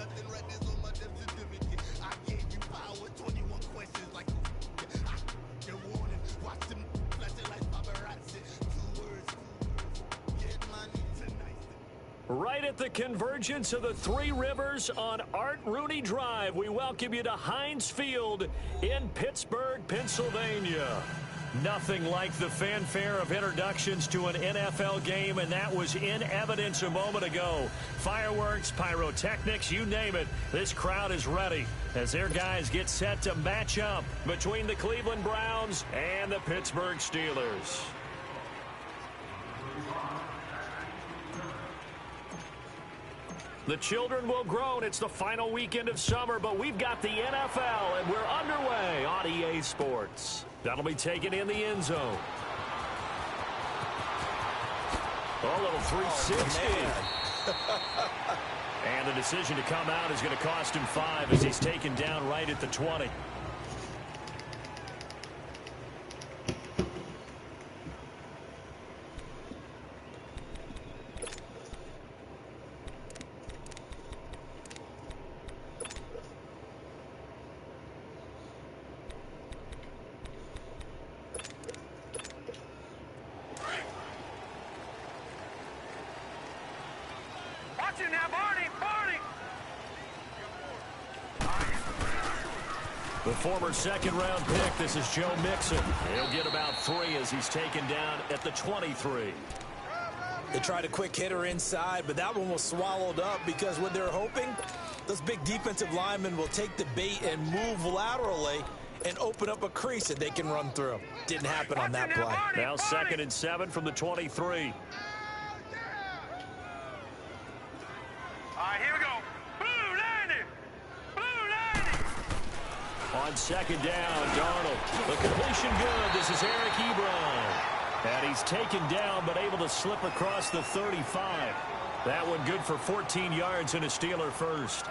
nothing right there's on my death certificate. I gave you power, 21 questions like your warning. Watch them flashing like paparazzi. 2 words, get money tonight. Right at the convergence of the Three Rivers on Art Rooney Drive, we welcome you to Heinz Field in Pittsburgh, Pennsylvania. Nothing like the fanfare of introductions to an NFL game, and that was in evidence a moment ago. Fireworks, pyrotechnics, you name it. This crowd is ready as their guys get set to match up between the Cleveland Browns and the Pittsburgh Steelers. The children will groan. It's the final weekend of summer, but we've got the NFL, and we're underway on EA Sports. That'll be taken in the end zone. A little 360. And the decision to come out is going to cost him 5 as he's taken down right at the 20. The former second-round pick, this is Joe Mixon. He'll get about 3 as he's taken down at the 23. They tried a quick hitter inside, but that one was swallowed up because what they're hoping, those big defensive linemen will take the bait and move laterally and open up a crease that they can run through. Didn't happen on that play. Now 2nd and 7 from the 23. Here we go. On 2nd down, Darnold. The completion good. This is Eric Ebron. And he's taken down but able to slip across the 35. That one good for 14 yards and a Steeler first.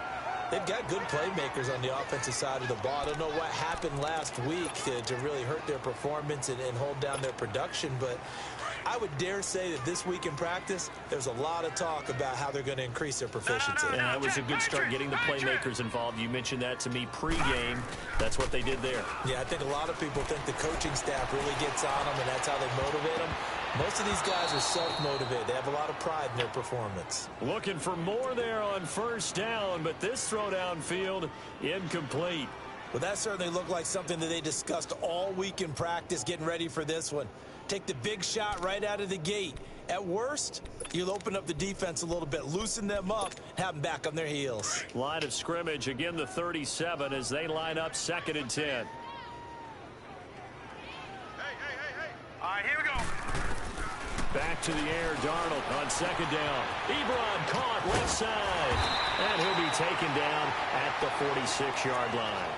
They've got good playmakers on the offensive side of the ball. I don't know what happened last week to really hurt their performance and hold down their production, but I would dare say that this week in practice, there's a lot of talk about how they're going to increase their proficiency. And that was a good start getting the playmakers involved. You mentioned that to me pregame. That's what they did there. Yeah, I think a lot of people think the coaching staff really gets on them, and that's how they motivate them. Most of these guys are self-motivated. They have a lot of pride in their performance. Looking for more there on 1st down, but this throw downfield incomplete. Well, that certainly looked like something that they discussed all week in practice, getting ready for this one. Take the big shot right out of the gate. At worst, you'll open up the defense a little bit, loosen them up, have them back on their heels. Line of scrimmage, again the 37 as they line up 2nd and 10. Hey. Here we go. Back to the air, Darnold on 2nd down. Ebron caught left side. And he'll be taken down at the 46-yard line.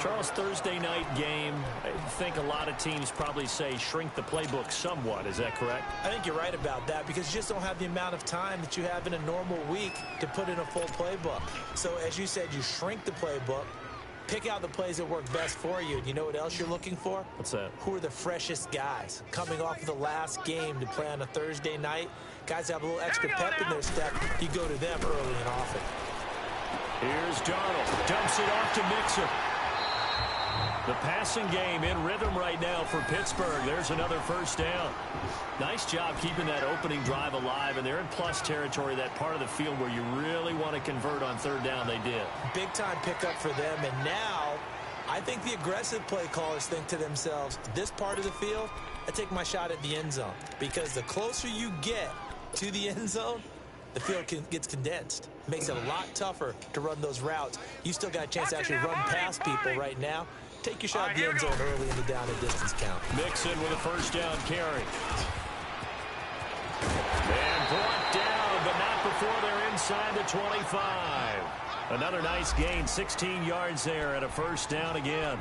Charles, Thursday night game, I think a lot of teams probably say shrink the playbook somewhat. Is that correct? I think you're right about that because you just don't have the amount of time that you have in a normal week to put in a full playbook. So, as you said, you shrink the playbook, pick out the plays that work best for you. And you know what else you're looking for? What's that? Who are the freshest guys coming off of the last game to play on a Thursday night? Guys have a little extra pep in their step. You go to them early and often. Here's Darnold. Dumps it off to Mixon. The passing game in rhythm right now for Pittsburgh. There's another 1st down. Nice job keeping that opening drive alive, and they're in plus territory, that part of the field where you really want to convert on 3rd down. They did. Big time pickup for them, and now I think the aggressive play callers think to themselves, this part of the field, I take my shot at the end zone, because the closer you get to the end zone, the field gets condensed. Makes it a lot tougher to run those routes. You still got a chance to actually run past people right now. Take your shot at the end zone early in the down and distance count. Mixon with a 1st down carry. And brought down, but not before they're inside the 25. Another nice gain, 16 yards there, and a 1st down again.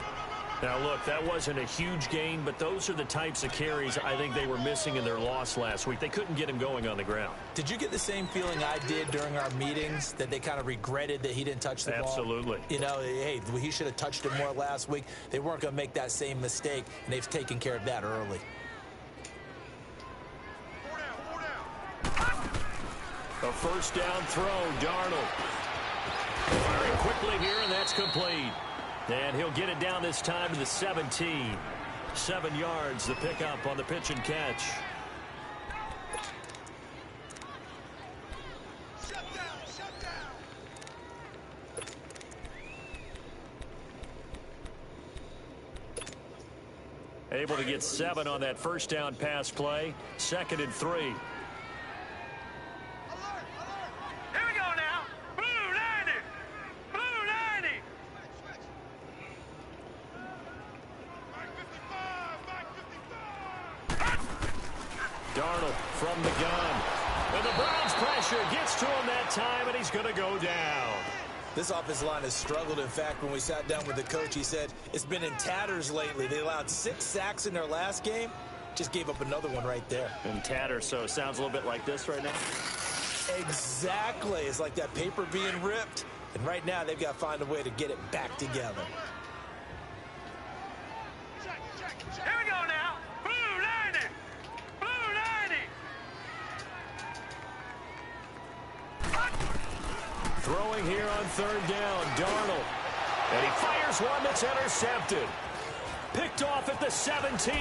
Now, look, that wasn't a huge gain, but those are the types of carries I think they were missing in their loss last week. They couldn't get him going on the ground. Did you get the same feeling I did during our meetings, that they kind of regretted that he didn't touch the ball? Absolutely. You know, hey, he should have touched it more last week. They weren't going to make that same mistake, and they've taken care of that early. A 1st down throw, Darnold. that's complete. And he'll get it down this time to the 17. 7 yards, the pickup on the pitch and catch. Shut down. Able to get 7 on that first down pass play. 2nd and 3. Here we go now. Blue 90. Blue 90. Back 55. Darnold from the gun. And the Browns pressure gets to him that time, and he's going to go down. This offensive line has struggled. In fact, when we sat down with the coach, he said it's been in tatters lately. They allowed 6 sacks in their last game. Just gave up another one right there. In tatters, so it sounds a little bit like this right now. Exactly. It's like that paper being ripped. And right now, they've got to find a way to get it back together. Here we go now. Blue 90. Blue 90. Throwing here on 3rd down, Darnold. And he fires one that's intercepted. Picked off at the 17.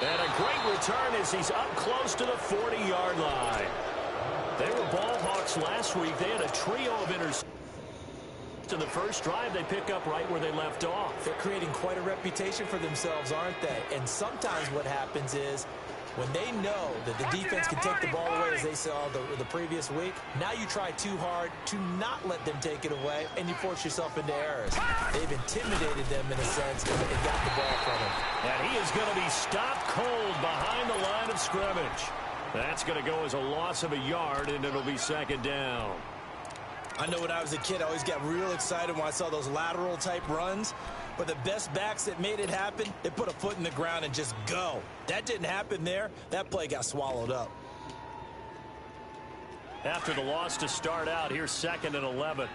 And a great return as he's up close to the 40-yard line. They were ball hawks last week. They had a trio of interceptions. In the first drive, they pick up right where they left off. They're creating quite a reputation for themselves, aren't they? And sometimes what happens is when they know that the defense can take the ball away, as they saw the previous week, now you try too hard to not let them take it away, and you force yourself into errors. They've intimidated them in a sense and got the ball from them. And he is going to be stopped cold behind the line of scrimmage. That's going to go as a loss of a yard, and it'll be 2nd down. I know when I was a kid, I always got real excited when I saw those lateral-type runs. But the best backs that made it happen, they put a foot in the ground and just go. That didn't happen there. That play got swallowed up. After the loss to start out, here's 2nd and 11.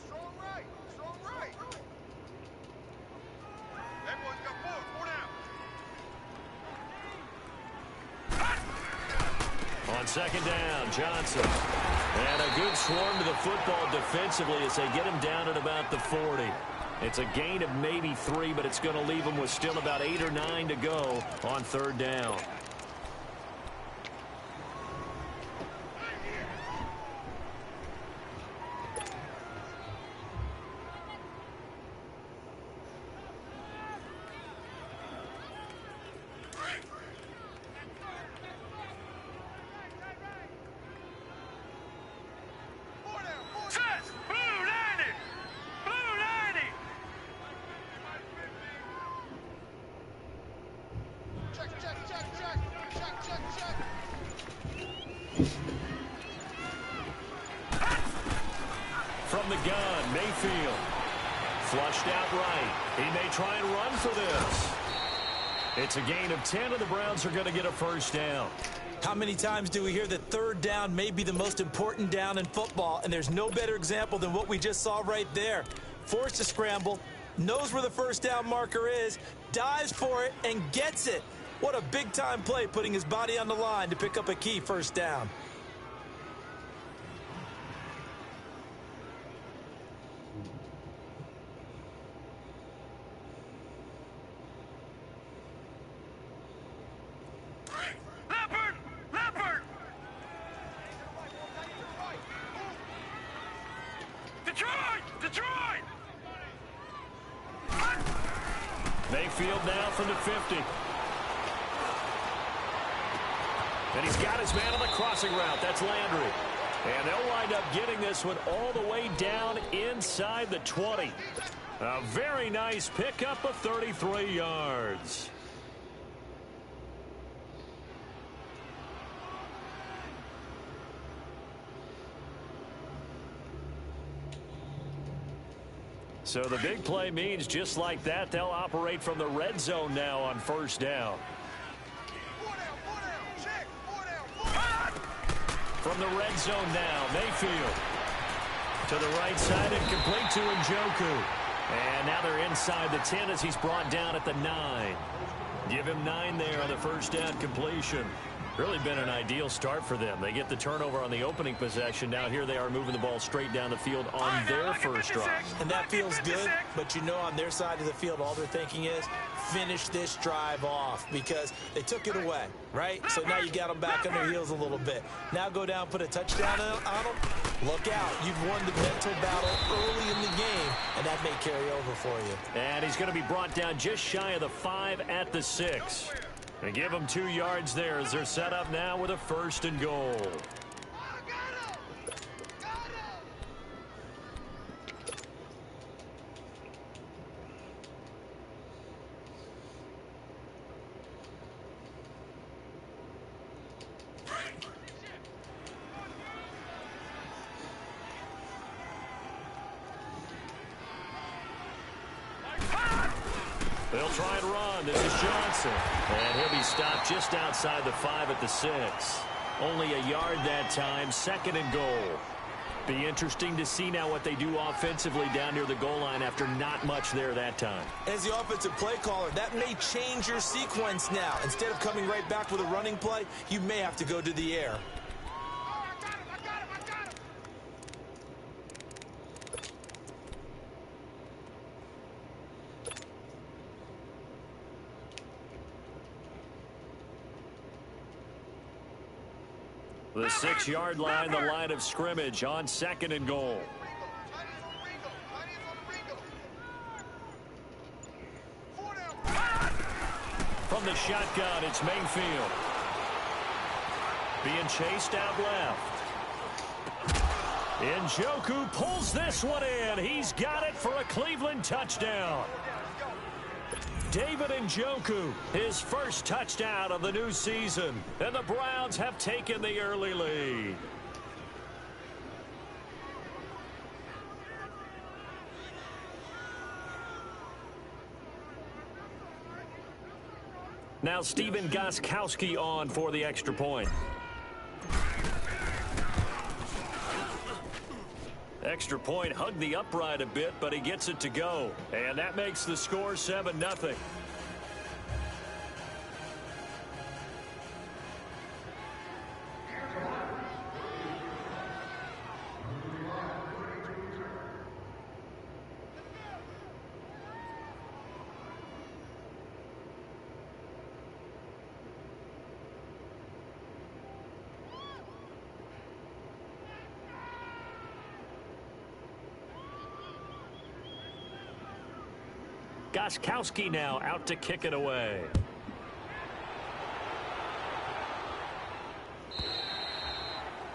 Strong right. That boy's got 4 down. On 2nd down, Johnson. And a good swarm to the football defensively as they get him down at about the 40. It's a gain of maybe 3, but it's going to leave him with still about 8 or 9 to go on 3rd down. From the gun, Mayfield. Flushed out right. He may try and run for this. It's a gain of 10, and the Browns are going to get a 1st down. How many times do we hear that 3rd down may be the most important down in football, and there's no better example than what we just saw right there. Forced to scramble, knows where the 1st down marker is, dives for it, and gets it. What a big-time play, putting his body on the line to pick up a key 1st down. Detroit! Mayfield now from the 50. And he's got his man on the crossing route. That's Landry. And they'll wind up getting this one all the way down inside the 20. A very nice pickup of 33 yards. So the big play means just like that, they'll operate from the red zone now on 1st down. From the red zone now, Mayfield to the right side and complete to Njoku. And now they're inside the 10 as he's brought down at the 9. Give him 9 there on the 1st down completion. Really been an ideal start for them. They get the turnover on the opening possession. Now here they are moving the ball straight down the field on their first drive. And that feels good, but you know on their side of the field, all they're thinking is finish this drive off because they took it away, right? So now you got them back on their heels a little bit. Now go down, put a touchdown on them. Look out. You've won the mental battle early in the game, and that may carry over for you. And he's going to be brought down just shy of the 5 at the 6. And give them 2 yards there as they're set up now with a 1st and goal. They'll try and run. This is Johnson. And he'll be stopped just outside the 5 at the 6. Only a yard that time. 2nd and goal. Be interesting to see now what they do offensively down near the goal line after not much there that time. As the offensive play caller, that may change your sequence now. Instead of coming right back with a running play, you may have to go to the air. The 6-yard line, the line of scrimmage on 2nd and goal. From the shotgun, it's Mayfield. Being chased out left. Njoku pulls this one in. He's got it for a Cleveland touchdown. David Njoku, his first touchdown of the new season. And the Browns have taken the early lead. Now Stephen Gostkowski on for the extra point. Extra point hugged the upright a bit, but he gets it to go. And that makes the score 7-0. Gostkowski now out to kick it away.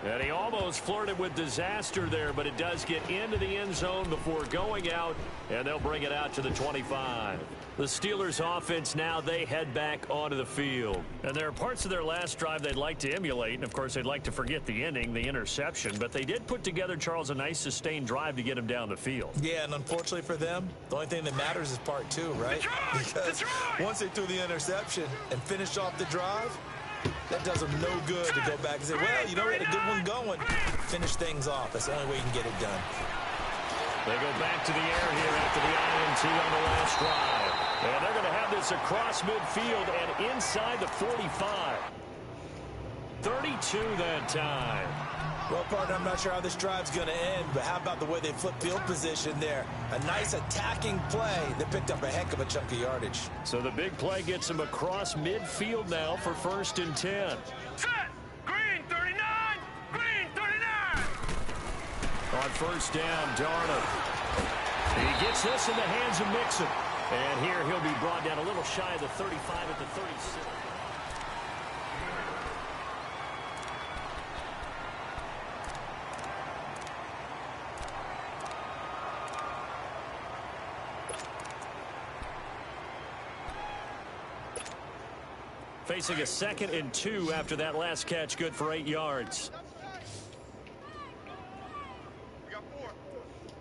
And he almost flirted with disaster there, but it does get into the end zone before going out, and they'll bring it out to the 25. The Steelers offense now, they head back onto the field. And there are parts of their last drive they'd like to emulate, and of course they'd like to forget the ending, the interception, but they did put together, Charles, a nice sustained drive to get him down the field. Yeah, and unfortunately for them, the only thing that matters is part 2, right? Because once they threw the interception and finished off the drive, that does them no good to go back and say, well, you know, we had a good one going. Finish things off. That's the only way you can get it done. They go back to the air here after the INT on the last drive. And they're going to have this across midfield and inside the 45. 32 that time. Well, partner, I'm not sure how this drive's going to end, but how about the way they flip field position there? A nice attacking play that picked up a heck of a chunk of yardage. So the big play gets him across midfield now for 1st and 10. Set! Green 39! Green 39! On 1st down, Darnold. He gets this in the hands of Mixon. And here he'll be brought down a little shy of the 35 at the 36. Facing a 2nd and 2 after that last catch, good for 8 yards.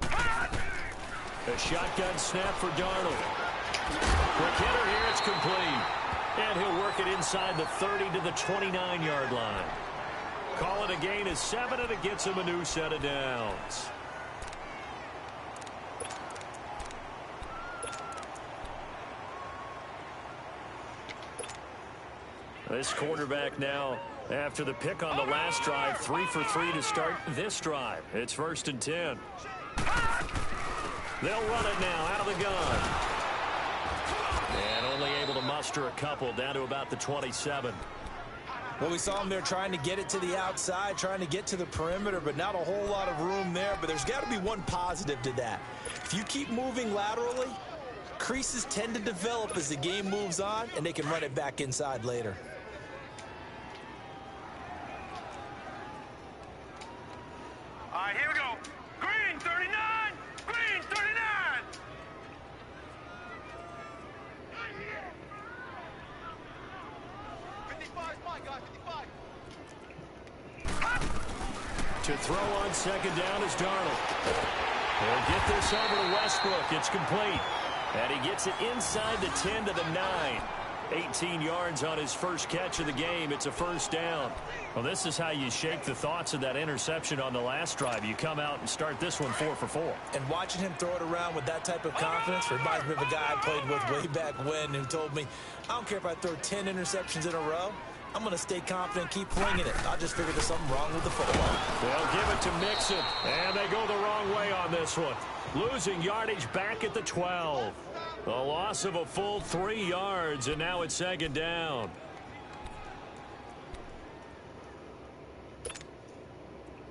A shotgun snap for Darnold. Quick hitter here, it's complete. And he'll work it inside the 30 to the 29-yard line. Call it a gain of 7, and it gets him a new set of downs. This quarterback now, after the pick on the last drive, 3 for 3 to start this drive. It's 1st and 10. They'll run it now out of the gun. And only able to muster a couple down to about the 27. Well, we saw him there trying to get it to the outside, trying to get to the perimeter, but not a whole lot of room there. But there's got to be one positive to that. If you keep moving laterally, creases tend to develop as the game moves on, and they can run it back inside later. All right, here we go. Green 39. Green 39. To throw on 2nd down is Darnold. He'll get this over to Westbrook. It's complete. And he gets it inside the 10 to the 9. 18 yards on his first catch of the game. It's a 1st down. Well, this is how you shake the thoughts of that interception on the last drive. You come out and start this one 4 for 4. And watching him throw it around with that type of confidence reminds me of a guy I played with way back when who told me, I don't care if I throw 10 interceptions in a row. I'm going to stay confident, keep flinging it. I just figured there's something wrong with the football. They'll give it to Mixon, and they go the wrong way on this one. Losing yardage back at the 12. A loss of a full 3 yards, and now it's 2nd down.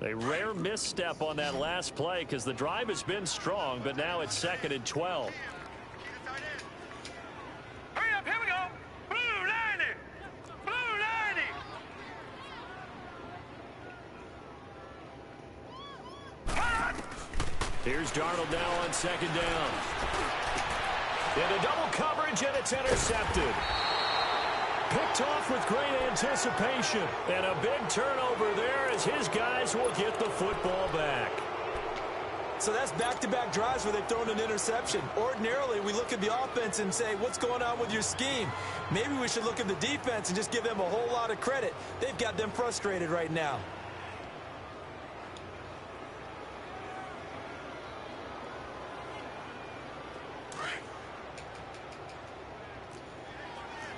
A rare misstep on that last play because the drive has been strong, but now it's 2nd and 12. Hurry up, here we go. Blue 90. Blue 90. Here's Darnold now on 2nd down. Into double coverage, and it's intercepted. Picked off with great anticipation. And a big turnover there as his guys will get the football back. So that's back-to-back drives where they've thrown an interception. Ordinarily, we look at the offense and say, what's going on with your scheme? Maybe we should look at the defense and just give them a whole lot of credit. They've got them frustrated right now.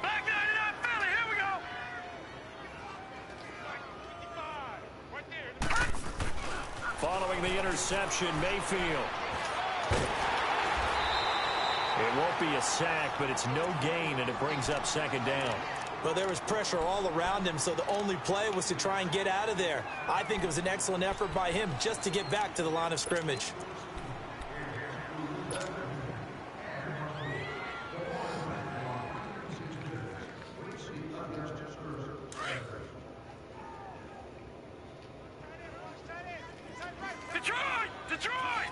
Black 99 Philly, here we go. Following the interception, Mayfield. It won't be a sack, but it's no gain, and it brings up 2nd down. Well, there was pressure all around him, so the only play was to try and get out of there. I think it was an excellent effort by him just to get back to the line of scrimmage. Detroit! Detroit!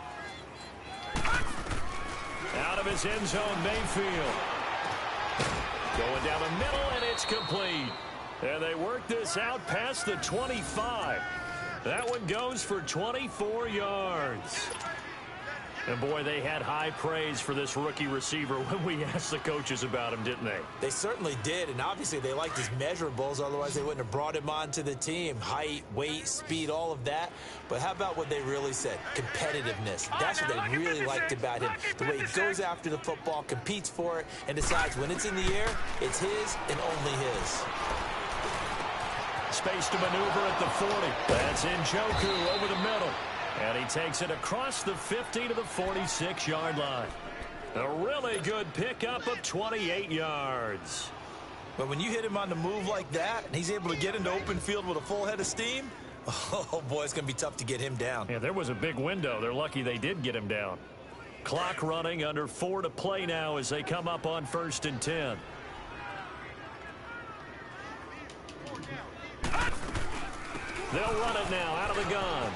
Out of his end zone, Mayfield. Going down the middle, and it's complete. And they work this out past the 25. That one goes for 24 yards. And, boy, they had high praise for this rookie receiver when we asked the coaches about him, didn't they? They certainly did, and obviously they liked his measurables. Otherwise, they wouldn't have brought him onto the team. Height, weight, speed, all of that. But how about what they really said? Competitiveness. That's what they really liked about him. The way he goes after the football, competes for it, and decides when it's in the air, it's his and only his. Space to maneuver at the 40. That's Njoku over the middle. And he takes it across the 50 to the 46-yard line. A really good pickup of 28 yards. But when you hit him on the move like that, and he's able to get into open field with a full head of steam, oh, boy, it's going to be tough to get him down. Yeah, there was a big window. They're lucky they did get him down. Clock running, under 4 to play now as they come up on 1st and 10. They'll run it now out of the gun.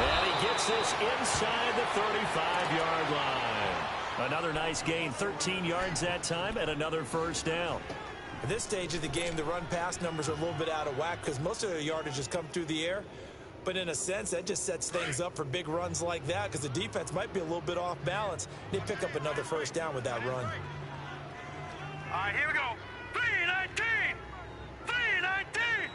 And he gets this inside the 35-yard line. Another nice gain, 13 yards that time, and another 1st down. At this stage of the game, the run-pass numbers are a little bit out of whack because most of their yardage has come through the air. But in a sense, that just sets things up for big runs like that because the defense might be a little bit off balance. They pick up another 1st down with that run. All right, here we go. 319! 319!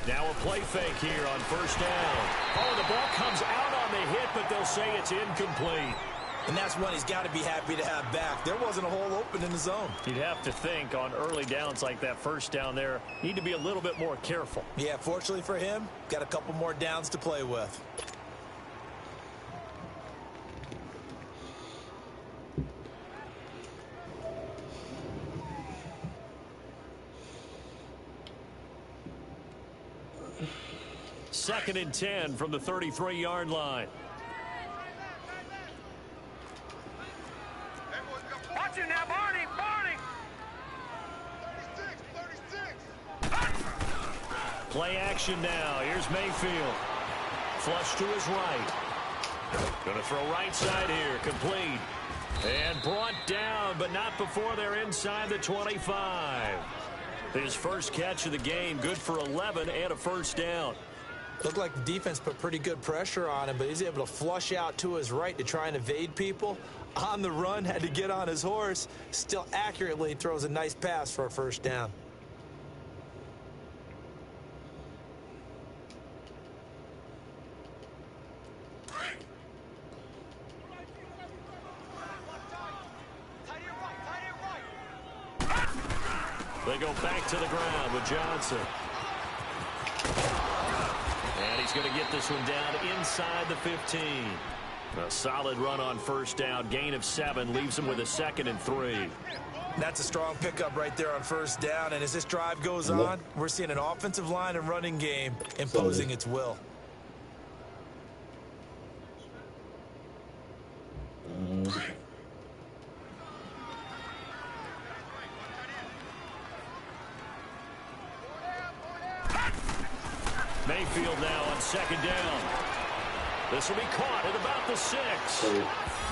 Now a play fake here on first down. Oh, the ball comes out on the hit, but they'll say it's incomplete. And that's one he's got to be happy to have back. There wasn't a hole open in the zone. You'd have to think on early downs like that first down there, need to be a little bit more careful. Yeah, fortunately for him, got a couple more downs to play with. Second and 10 from the 33-yard line. Watch it now, Barney, Barney. 36. Play action now. Here's Mayfield. Flush to his right. Going to throw right side here. Complete. And brought down, but not before they're inside the 25. His first catch of the game. Good for 11 and a first down. Looked like the defense put pretty good pressure on him, but he's able to flush out to his right to try and evade people. On the run, had to get on his horse. Still accurately throws a nice pass for a first down. They go back to the ground with Johnson. And he's going to get this one down inside the 15. A solid run on first down. Gain of 7 leaves him with a 2nd and 3. That's a strong pickup right there on first down. And as this drive goes on, we're seeing an offensive line and running game imposing its will. Mayfield now on second down. This will be caught at about the 6.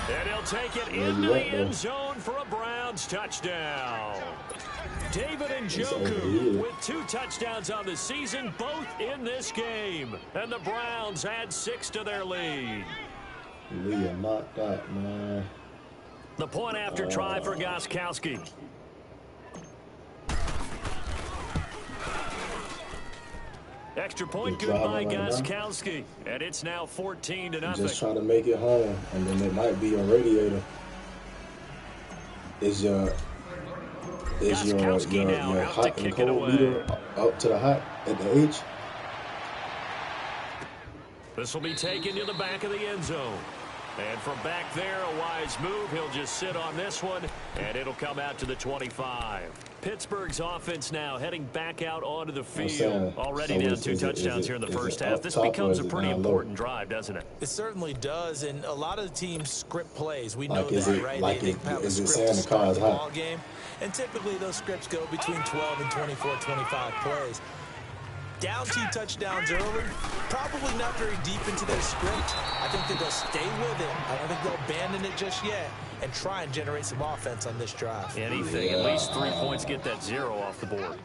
And he'll take it into the end zone for a Browns touchdown. David Njoku with 2 touchdowns on the season, both in this game. And the Browns add 6 to their lead. Leah knocked that, man. The point after try for Gostkowski. Extra point good by Gostkowski. And it's now 14-0. Just trying to make it home, and then it might be a radiator. Is your hot and cold meter up to the hot at the edge? This will be taken to the back of the end zone. And from back there, a wise move. He'll just sit on this one, and it'll come out to the 25. Pittsburgh's offense now heading back out onto the field. Already down 2 touchdowns here in the first half. This becomes a pretty important drive, doesn't it? It certainly does, and a lot of the teams script plays. We know that, right? They have a script to start the ball game, and typically those scripts go between 12 and 24, 25 plays. Down 2 touchdowns early, probably not very deep into their script. I think that they'll stay with it. I don't think they'll abandon it just yet and try and generate some offense on this drive. Anything, at least 3 points, get that 0 off the board.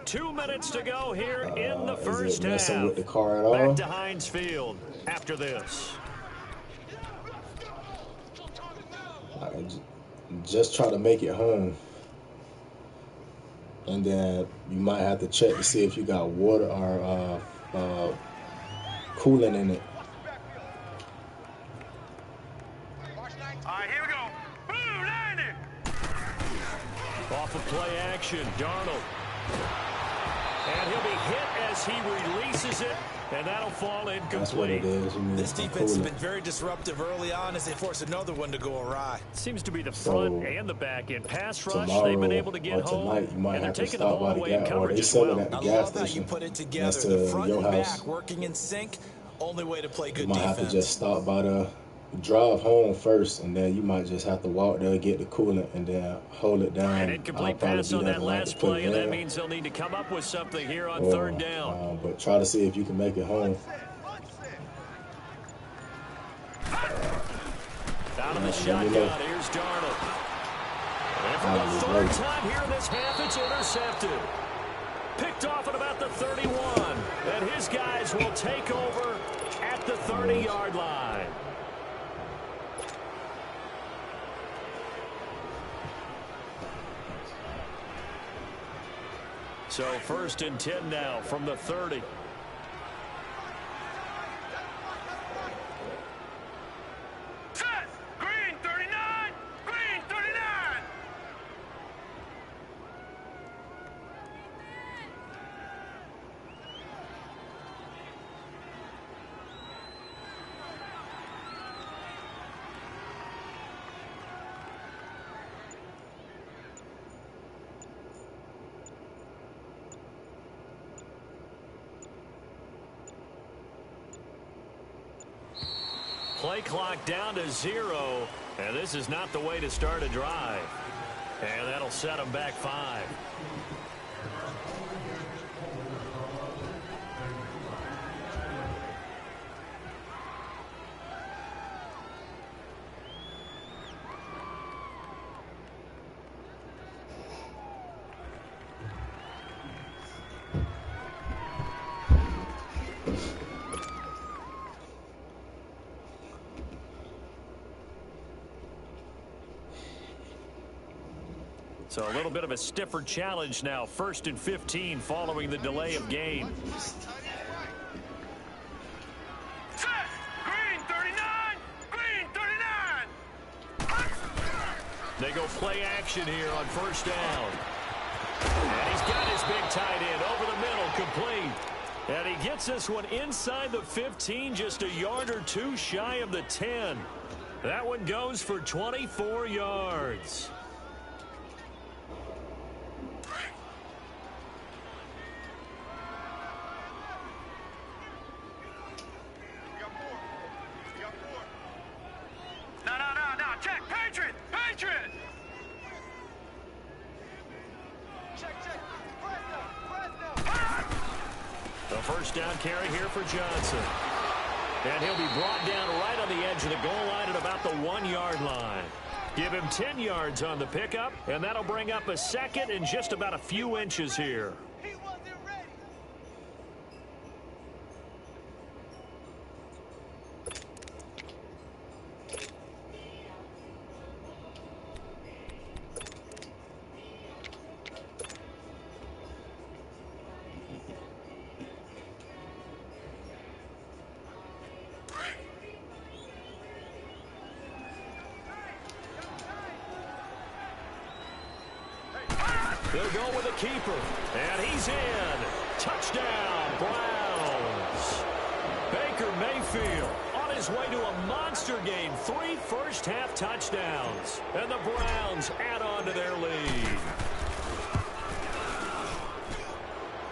2 minutes to go here in the first half. With the car at all? Back to Heinz Field after this. Just try to make it home, and then you might have to check to see if you got water or coolant in it. All right, here we go. Boom, landed. Off of play action, Darnold. And he'll be hit as he releases it, and that'll fall incomplete. That's what it is. This defense has been very disruptive early on as they force another one to go awry. Seems to be the front and the back end. Pass rush, they've been able to get home, and they're taking the ball away in coverage as well. I love how you put it together. The front and back working in sync, only way to play good defense. You might have to just stop by the drive home first, and then you might just have to walk there, get the coolant, and then hold it down. An incomplete pass on that last play, and that means they'll need to come up with something here on third down. But try to see if you can make it home. Out of the shotgun, here's Darnold. And for the third time here in this half, it's intercepted. Picked off at about the 31, and his guys will take over at the 30-yard line. So 1st and 10 now from the 30. Set! Green 39! Green 39! Play clock down to 0, and this is not the way to start a drive. And that'll set them back 5. So a little bit of a stiffer challenge now. 1st and 15 following the delay of game. Set! Green 39! Green 39! They go play action here on 1st down. And he's got his big tight end over the middle, complete. And he gets this one inside the 15, just a yard or two shy of the 10. That one goes for 24 yards. No, check, Patriot! Patriot! Check, The 1st down carry here for Johnson. And he'll be brought down right on the edge of the goal line at about the 1-yard line. Give him 10 yards on the pickup, and that'll bring up a 2nd and just about a few inches here. He wasn't ready. They'll go with a keeper, and he's in. Touchdown, Browns. Baker Mayfield on his way to a monster game. 3 first-half touchdowns, and the Browns add on to their lead.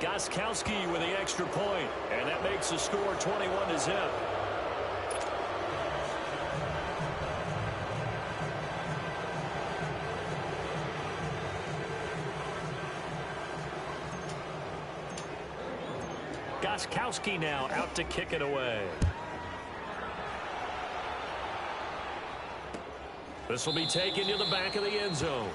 Gostkowski with the extra point, and that makes the score 21-0. Gostkowski now out to kick it away. This will be taken to the back of the end zone.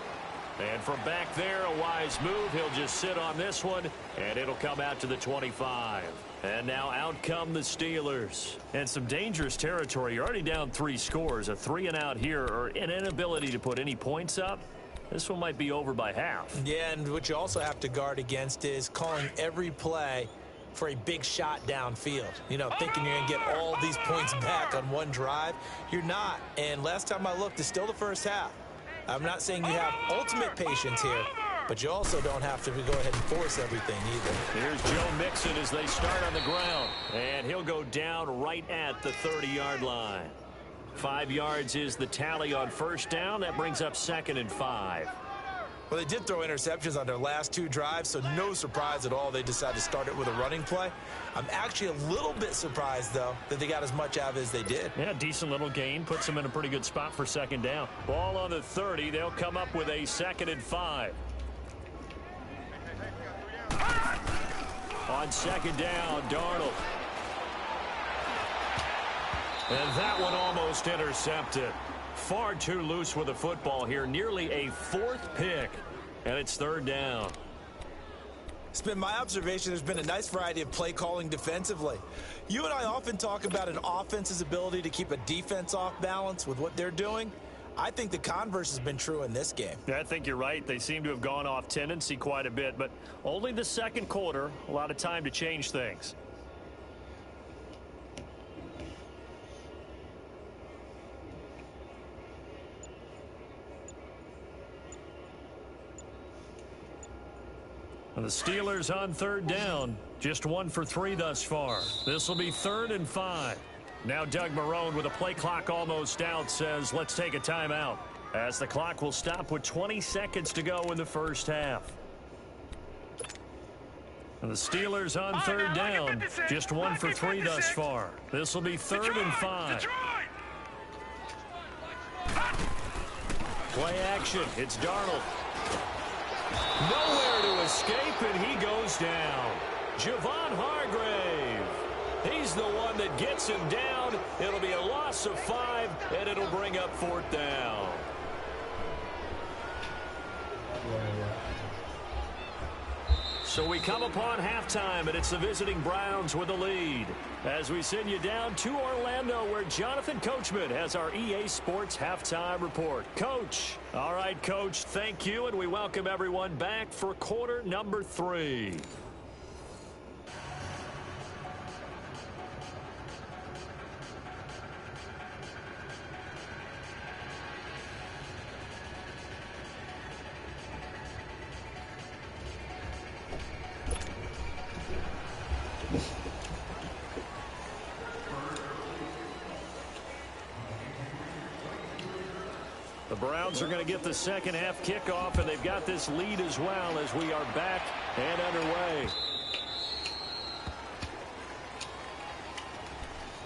And from back there, a wise move. He'll just sit on this one, and it'll come out to the 25. And now out come the Steelers. And some dangerous territory. You're already down 3 scores. A 3-and-out here, or an inability to put any points up. This one might be over by half. Yeah, and what you also have to guard against is calling every play for a big shot downfield. You know, thinking you're going to get all these points back on one drive. You're not. And last time I looked, it's still the first half. I'm not saying you have ultimate patience here, but you also don't have to go ahead and force everything either. Here's Joe Mixon as they start on the ground. And he'll go down right at the 30-yard line. 5 yards is the tally on 1st down. That brings up 2nd and 5. Well, they did throw interceptions on their last 2 drives, so no surprise at all they decided to start it with a running play. I'm actually a little bit surprised, though, that they got as much out of it as they did. Yeah, decent little gain. Puts them in a pretty good spot for 2nd down. Ball on the 30. They'll come up with a 2nd and 5. On 2nd down, Darnold. And that one almost intercepted. Far too loose with the football here. Nearly a 4th pick. And it's 3rd down. It's been my observation there's been a nice variety of play calling defensively. You and I often talk about an offense's ability to keep a defense off balance with what they're doing. I think the converse has been true in this game. Yeah, I think you're right. They seem to have gone off tendency quite a bit, but only the second quarter, a lot of time to change things. And the Steelers on third down, just 1 for 3 thus far. This will be 3rd and 5. Now Doug Marrone, with a play clock almost out, says let's take a timeout, as the clock will stop with 20 seconds to go in the first half. And the Steelers on third down, just 1 for 3 thus far. This will be 3rd and 5. Play action. It's Darnold. Nowhere to escape, and he goes down. Javon Hargrave. He's the one that gets him down. It'll be a loss of 5, and it'll bring up 4th down. So we come upon halftime, and it's the visiting Browns with a lead. As we send you down to Orlando, where Jonathan Coachman has our EA Sports halftime report. Coach. All right, Coach, thank you, and we welcome everyone back for quarter number 3. The Browns are going to get the second half kickoff, and they've got this lead as well as we are back and underway.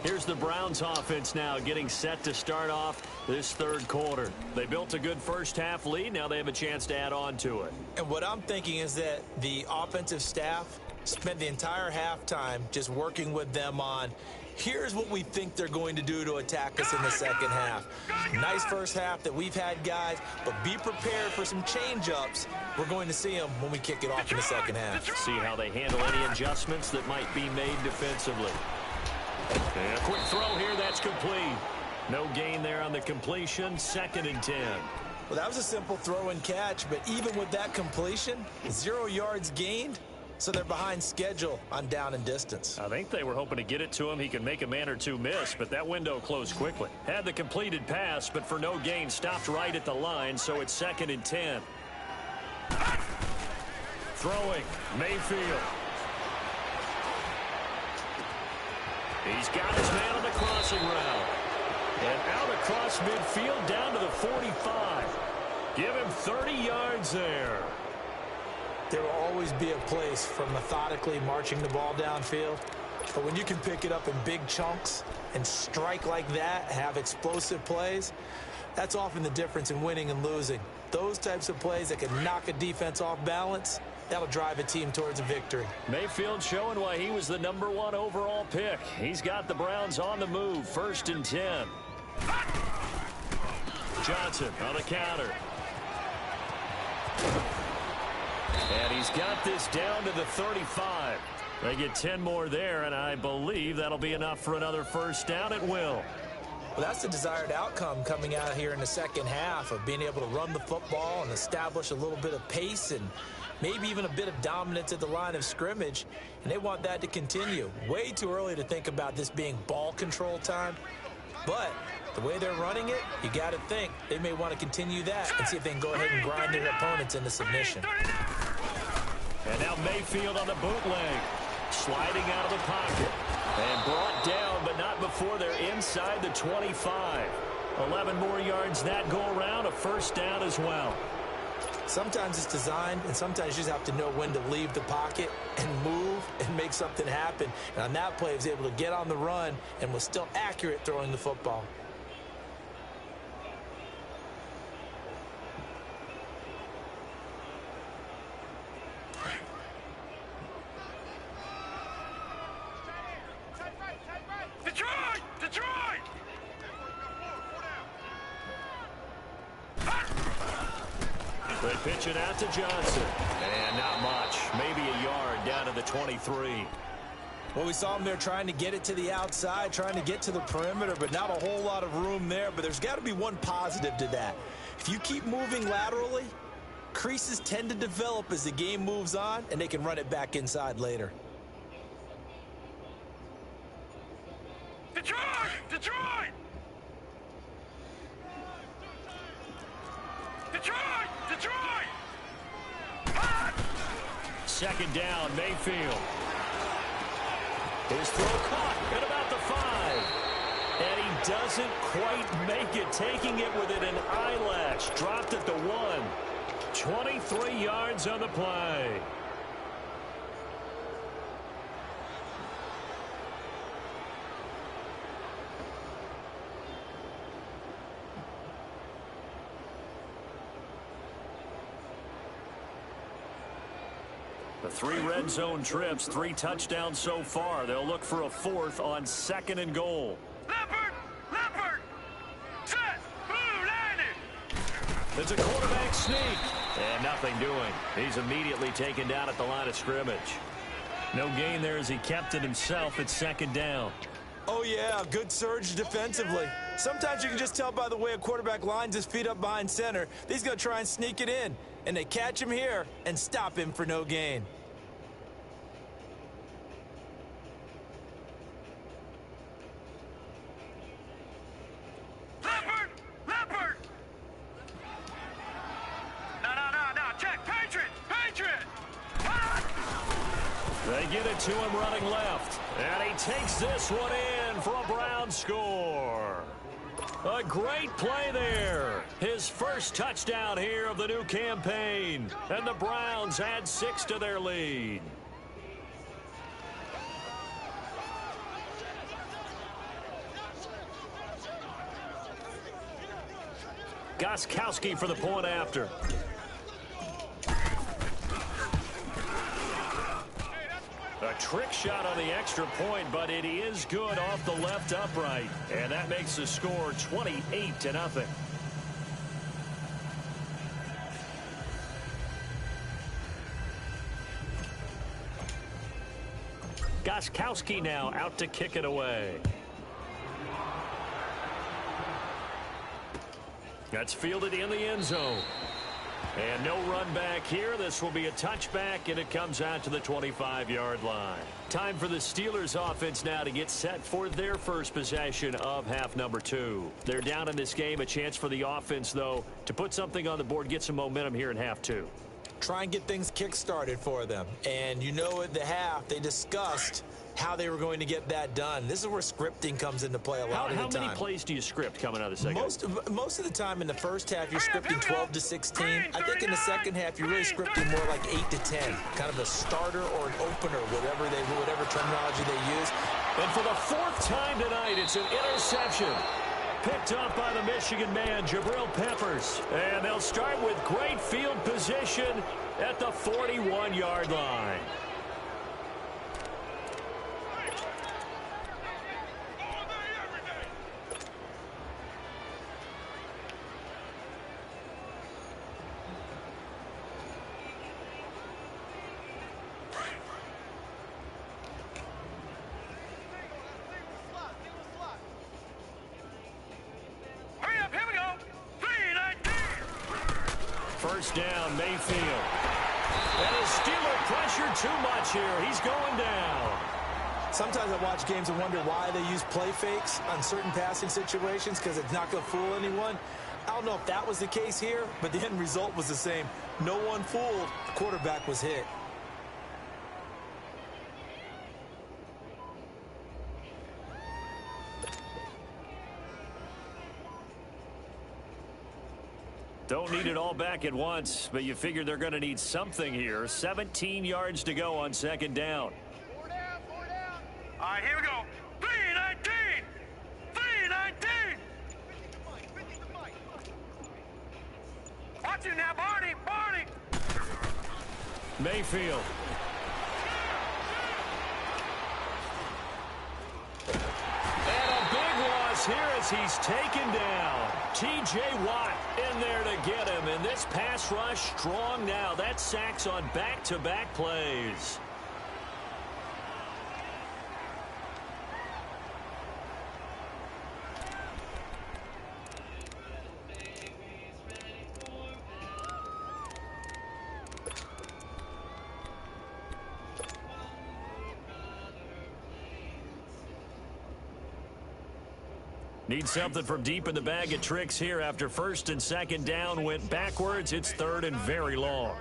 Here's the Browns offense now getting set to start off this third quarter. They built a good first half lead. Now they have a chance to add on to it. And what I'm thinking is that the offensive staff spent the entire halftime just working with them on, here's what we think they're going to do to attack us in the second half. Nice first half that we've had, guys, but be prepared for some change-ups. We're going to see them when we kick it off in the second half. See how they handle any adjustments that might be made defensively. And a quick throw here, that's complete. No gain there on the completion, 2nd and 10. Well, that was a simple throw and catch, but even with that completion, 0 yards gained. So they're behind schedule on down and distance. I think they were hoping to get it to him. He could make a man or two miss, but that window closed quickly. Had the completed pass, but for no gain, stopped right at the line, so it's 2nd and 10. Throwing, Mayfield. He's got his man on the crossing route. And out across midfield down to the 45. Give him 30 yards there. There will always be a place for methodically marching the ball downfield. But when you can pick it up in big chunks and strike like that, have explosive plays, that's often the difference in winning and losing. Those types of plays that can knock a defense off balance, that'll drive a team towards a victory. Mayfield showing why he was the #1 overall pick. He's got the Browns on the move, 1st and 10. Johnson on the counter. And he's got this down to the 35. They get 10 more there, and I believe that'll be enough for another first down at will. Well, that's the desired outcome coming out here in the second half, of being able to run the football and establish a little bit of pace and maybe even a bit of dominance at the line of scrimmage, and they want that to continue. Way too early to think about this being ball control time, but the way they're running it, you got to think they may want to continue that and see if they can go ahead and grind their opponents into submission. And now Mayfield on the bootleg, sliding out of the pocket, and brought down, but not before they're inside the 25. 11 more yards that go around, a first down as well. Sometimes it's designed, and sometimes you just have to know when to leave the pocket and move and make something happen. And on that play, he was able to get on the run and was still accurate throwing the football. Detroit! Detroit! They pitch it out to Johnson. And not much. Maybe a yard down to the 23. Well, we saw him there trying to get it to the outside, trying to get to the perimeter, but not a whole lot of room there. But there's got to be one positive to that. If you keep moving laterally, creases tend to develop as the game moves on, and they can run it back inside later. Detroit! Detroit! Detroit! Detroit! Hot! Second down, Mayfield. His throw caught at about the 5. And he doesn't quite make it, taking it within an eyelash. Dropped at the 1. 23 yards on the play. The 3 red zone trips, 3 touchdowns so far. They'll look for a 4th on 2nd and goal. Leopard! Leopard! Set! Blue landed! It's a quarterback sneak. And nothing doing. He's immediately taken down at the line of scrimmage. No gain there as he kept it himself at 2nd down. Oh, yeah, good surge defensively. Sometimes you can just tell by the way a quarterback lines his feet up behind center that he's going to try and sneak it in. And they catch him here and stop him for no gain. Leopard! Leopard! No. Check. Patriot! Patriot! Hot! They get it to him running left. And he takes this one in for a Brown score. A great play there. His first touchdown here of the new campaign. And the Browns add 6 to their lead. Gostkowski for the point after. A trick shot on the extra point, but it is good off the left upright. And that makes the score 28-0. Gostkowski now out to kick it away. That's fielded in the end zone. And no run back here. This will be a touchback, and it comes out to the 25-yard line. Time for the Steelers offense now to get set for their first possession of half number 2. They're down in this game. A chance for the offense, though, to put something on the board, get some momentum here in half 2. Try and get things kick-started for them. And you know at the half, they discussed how they were going to get that done. This is where scripting comes into play a lot of the time. How many plays do you script coming out of the second? Most of the time in the first half, you're scripting 12 to 16. I think in the second half, you're really scripting more like 8 to 10. Kind of a starter or an opener, whatever terminology they use. And for the 4th time tonight, it's an interception. Picked up by the Michigan man, Jabril Peppers. And they'll start with great field position at the 41-yard line. First down, Mayfield. And his Steeler pressure too much here. He's going down. Sometimes I watch games and wonder why they use play fakes on certain passing situations, because it's not going to fool anyone. I don't know if that was the case here, but the end result was the same. No one fooled. The quarterback was hit. Don't need it all back at once, but you figure they're going to need something here. 17 yards to go on second down. 4 down. All right, here we go. 3-19. 3-19. Watch it now, Barney. Mayfield. And a big loss here as he's taken down. T.J. Watt in there to get him, and this pass rush strong now. That's sacks on back-to-back plays. Need something from deep in the bag of tricks here after first and second down went backwards. It's third and very long.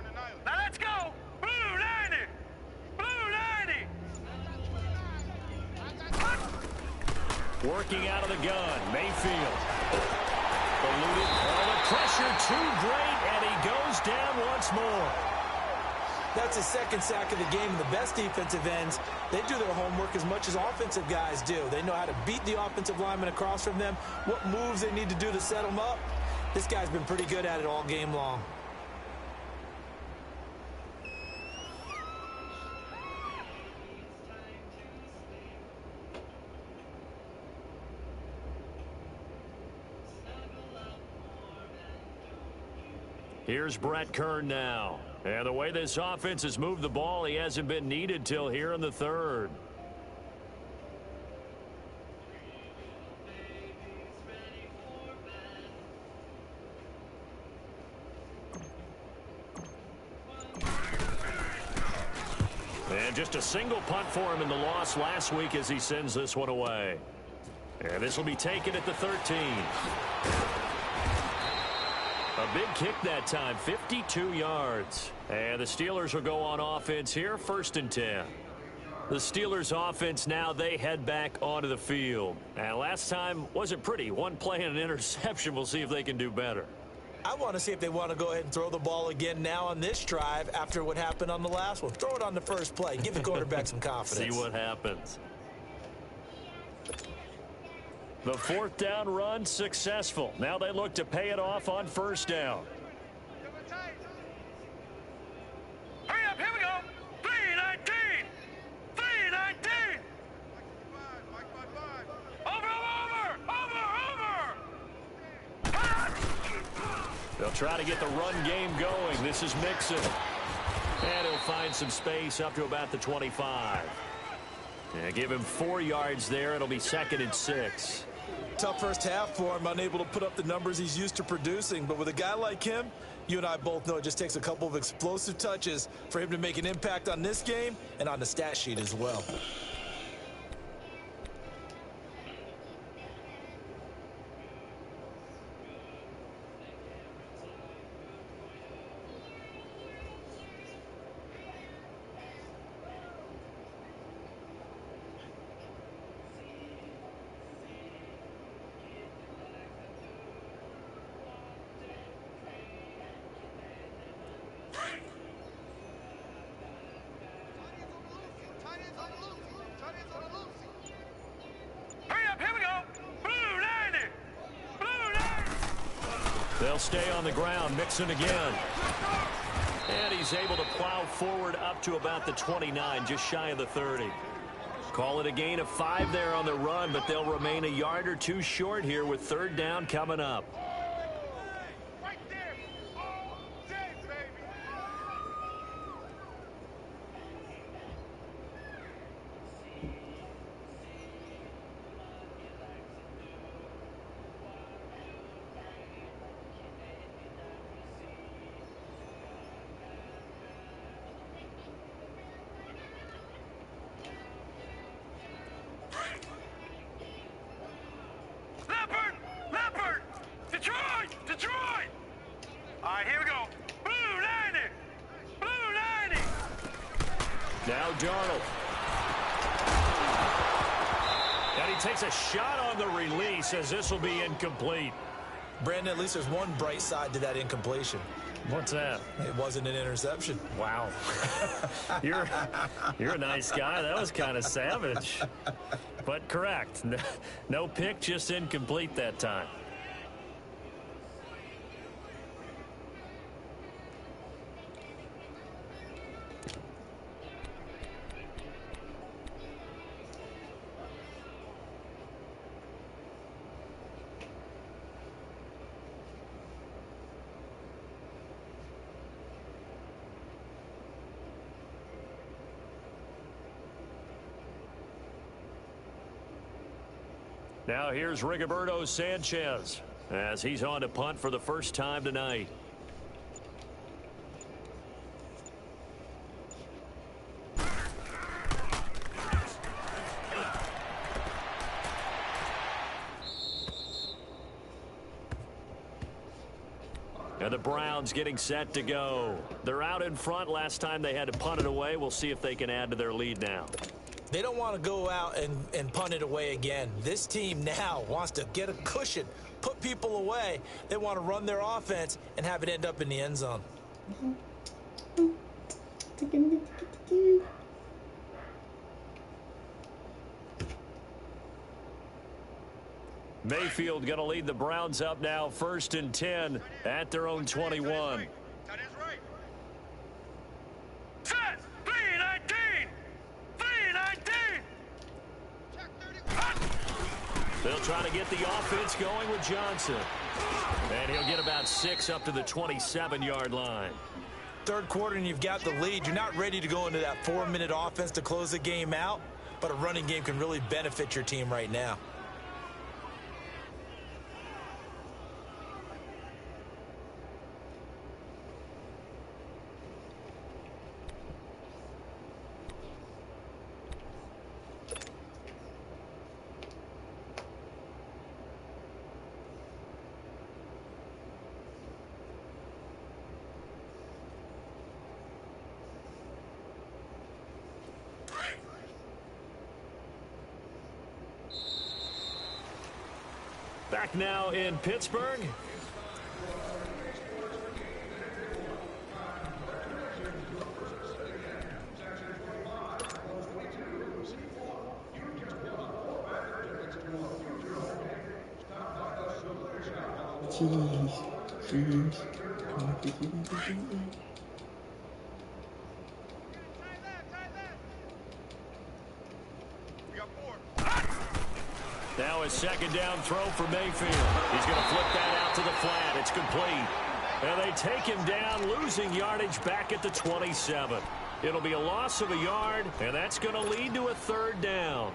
Now let's go. Blue 90. Blue 90. Working out of the gun, Mayfield. Eluded all the pressure, too great, and he goes down once more. That's his second sack of the game. And the best defensive ends, they do their homework as much as offensive guys do. They know how to beat the offensive lineman across from them, what moves they need to do to set them up. This guy's been pretty good at it all game long. Here's Brett Kern now. And the way this offense has moved the ball, he hasn't been needed till here in the third. And just a single punt for him in the loss last week as he sends this one away. And this will be taken at the 13. A big kick that time, 52 yards. And the Steelers will go on offense here, 1st and 10. The Steelers offense now, they head back onto the field. And last time wasn't pretty. One play and an interception. We'll see if they can do better. I want to see if they want to go ahead and throw the ball again now on this drive after what happened on the last one. Throw it on the first play. Give the quarterback some confidence. See what happens. The 4th down run successful. Now they look to pay it off on 1st down. Hurry up, here we go. 319. 319. Over. They'll try to get the run game going. This is Mixon. And he'll find some space up to about the 25. And give him 4 yards there. It'll be 2nd and 6. Tough first half for him, unable to put up the numbers he's used to producing. But with a guy like him, you and I both know it just takes a couple of explosive touches for him to make an impact on this game and on the stat sheet as well. They'll stay on the ground. Mixon again. And he's able to plow forward up to about the 29, just shy of the 30. Call it a gain of 5 there on the run, but they'll remain a yard or 2 short here with 3rd down coming up. Now Darnold. And he takes a shot on the release as this will be incomplete. Brandon, at least there's one bright side to that incompletion. What's that? It wasn't an interception. Wow. You're a nice guy. That was kind of savage. But correct. No pick, just incomplete that time. Now here's Rigoberto Sanchez as he's on to punt for the first time tonight. And the Browns getting set to go. They're out in front. Last time they had to punt it away. We'll see if they can add to their lead now. They don't want to go out and punt it away again. This team now wants to get a cushion, put people away. They want to run their offense and have it end up in the end zone. Mayfield going to lead the Browns up now, 1st and 10 at their own 21. Set! 3-19! 3-19! They'll try to get the offense going with Johnson. And he'll get about 6 up to the 27-yard line. Third quarter and you've got the lead. You're not ready to go into that 4-minute offense to close the game out, but a running game can really benefit your team right now. Back now in Pittsburgh. Now a second down throw for Mayfield. He's going to flip that out to the flat. It's complete. And they take him down, losing yardage back at the 27. It'll be a loss of a yard, and that's going to lead to a 3rd down.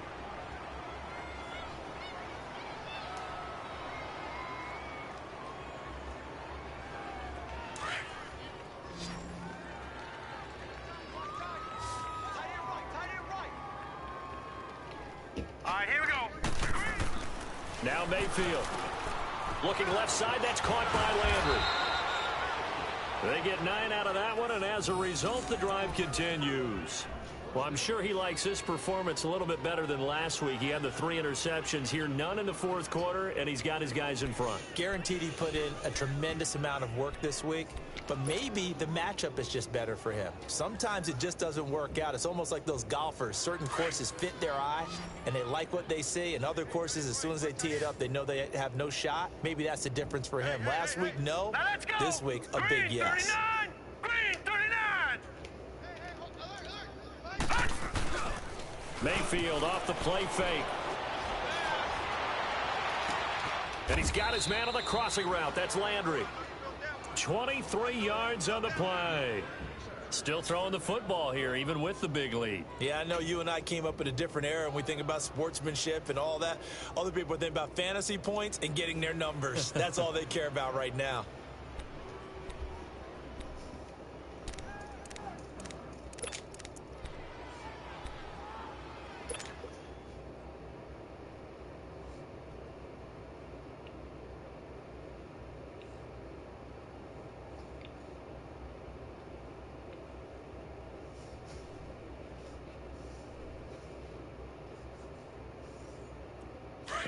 All right, here we go. Now Mayfield. Looking left side, that's caught by Landry. They get 9 out of that one, and as a result, the drive continues. Well, I'm sure he likes this performance a little bit better than last week. He had the 3 interceptions here, none in the 4th quarter, and he's got his guys in front. Guaranteed he put in a tremendous amount of work this week, but maybe the matchup is just better for him. Sometimes it just doesn't work out. It's almost like those golfers. Certain courses fit their eye, and they like what they see, and other courses, as soon as they tee it up, they know they have no shot. Maybe that's the difference for him. Last week, no. Now let's go. This week, a big yes. 39! Green 39! Mayfield off the play fake. And he's got his man on the crossing route. That's Landry. 23 yards on the play. Still throwing the football here, even with the big lead. Yeah, I know you and I came up in a different era, and we think about sportsmanship and all that. Other people think about fantasy points and getting their numbers. That's all they care about right now.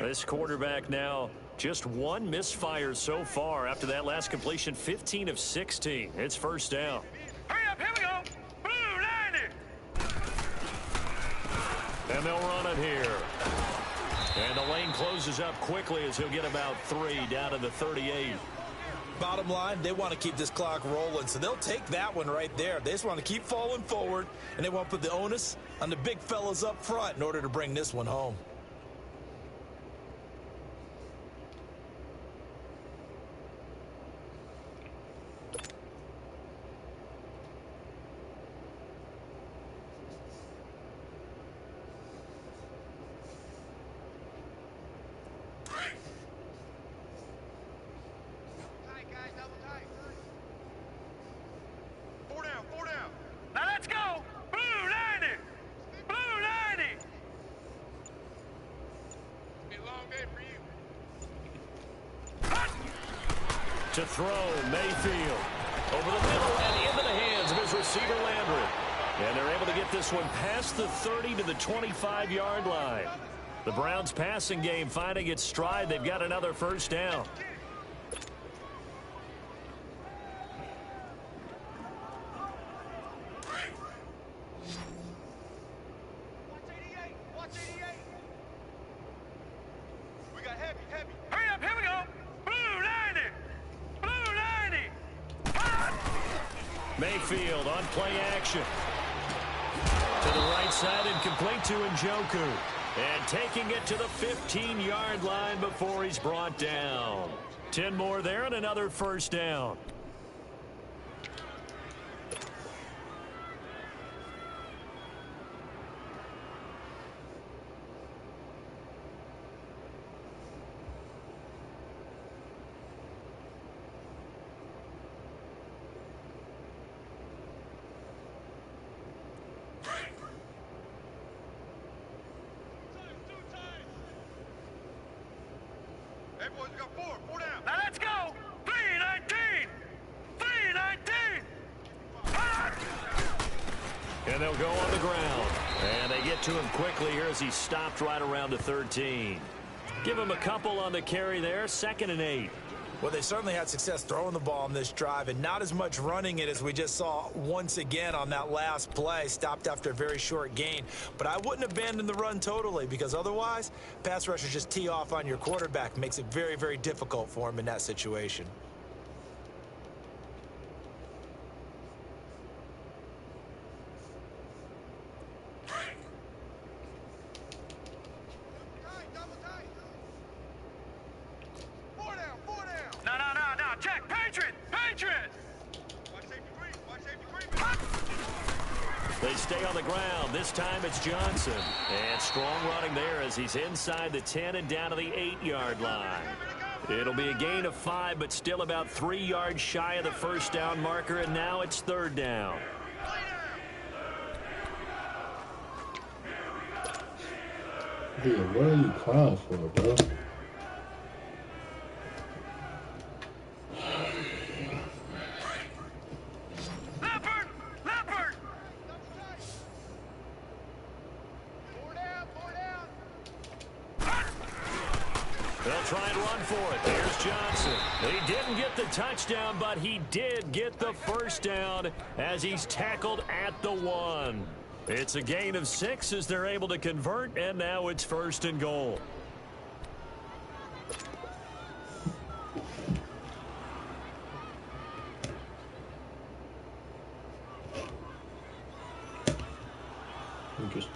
This quarterback now just 1 misfire so far after that last completion, 15 of 16. It's 1st down. Hurry up, here we go. Blue 90. And they'll run it here. And the lane closes up quickly as he'll get about 3 down to the 38. Bottom line, they want to keep this clock rolling, so they'll take that one right there. They just want to keep falling forward, and they want to put the onus on the big fellas up front in order to bring this one home. To throw, Mayfield. Over the middle and into the hands of his receiver, Landry. And they're able to get this one past the 30 to the 25-yard line. The Browns' passing game finding its stride. They've got another first down. Hurry up, here we go. Blue 90. Blue 90. Mayfield on play action. To the right side and complete to Njoku. And taking it to the 15-yard line before he's brought down. 10 more there and another first down. Hey, boys, we got four down. Now let's go. 319. 319. And they'll go on the ground. And they get to him quickly here as he stopped right around the 13. Give him a couple on the carry there. 2nd and 8. Well, they certainly had success throwing the ball on this drive and not as much running it as we just saw once again on that last play. Stopped after a very short gain. But I wouldn't abandon the run totally because otherwise, pass rushers just tee off on your quarterback. Makes it very, very difficult for him in that situation. No. Check. Patriot. They stay on the ground. This time it's Johnson. And strong running there as he's inside the 10 and down to the 8-yard line. It'll be a gain of 5, but still about 3 yards shy of the first down marker, and now it's 3rd down. Yeah, what are you crying for, bro? Leopard. They'll try and run for it. There's Johnson. He didn't get the touchdown, but he did get the first down as he's tackled at the 1. It's a gain of 6 as they're able to convert, and now it's 1st and goal. Interesting.